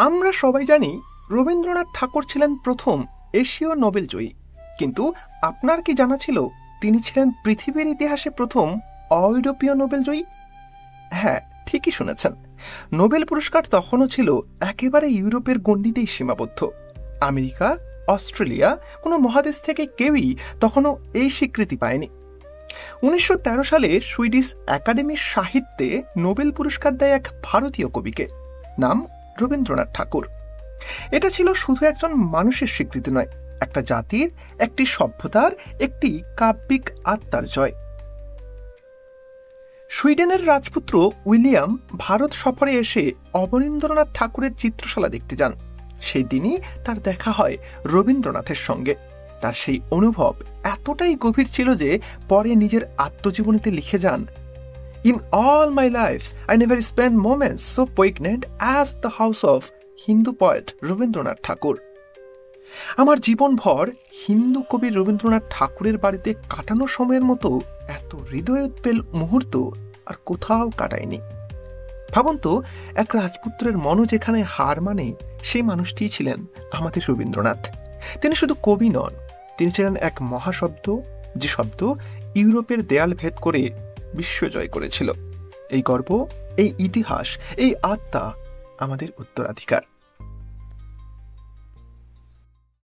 আমরা সবাই জানি রবীন্দ্রনাথ ঠাকুর ছিলেন প্রথম এশীয় নোবেল জয়ী, কিন্তু আপনার কি জানা ছিল তিনি ছিলেন পৃথিবীর ইতিহাসে প্রথম অইউরোপীয় নোবেল জয়ী? হ্যাঁ, ঠিকই শুনেছেন। নোবেল পুরস্কার তখনও ছিল একেবারে ইউরোপের গণ্ডিতেই সীমাবদ্ধ। আমেরিকা, অস্ট্রেলিয়া, কোনো মহাদেশ থেকে কেউই তখনও এই স্বীকৃতি পায়নি। 1913 সালে সুইডিশ একাডেমির সাহিত্যে নোবেল পুরস্কার দেয় এক ভারতীয় কবিকে, নাম রবীন্দ্রনাথ ঠাকুর। এটা ছিল শুধু একজন মানুষের স্বীকৃতি নয়, একটা জাতির, একটি সভ্যতার, একটি কাব্যিক আত্মার জয়। সুইডেনের রাজপুত্র উইলিয়াম ভারত সফরে এসে অবনীন্দ্রনাথ ঠাকুরের চিত্রশালা দেখতে যান। সেই দিনই তার দেখা হয় রবীন্দ্রনাথের সঙ্গে। তার সেই অনুভব এতটাই গভীর ছিল যে পরে নিজের আত্মজীবনীতে লিখে যান, "In all my life, I never spent moments so poignant as the house of Hindu poet Rabindranath ঠাকুর। আমার জীবনভর হিন্দু কবি রবীন্দ্রনাথ ঠাকুরের বাড়িতে কাটানো সময়ের মতো এত হৃদয়োৎপেল মুহূর্ত আর কোথাও কাটায়নি।" ভাবুন তো, এক রাজপুত্রের মনও যেখানে হার মানে, সেই মানুষটিই ছিলেন আমাদের রবীন্দ্রনাথ। তিনি শুধু কবি নন, তিনি ছিলেন এক মহাশব্দ, যে শব্দ ইউরোপের দেয়াল ভেদ করে বিশ্ব জয় করেছিল। এই গর্ব, এই ইতিহাস, এই আত্মা আমাদের উত্তরাধিকার।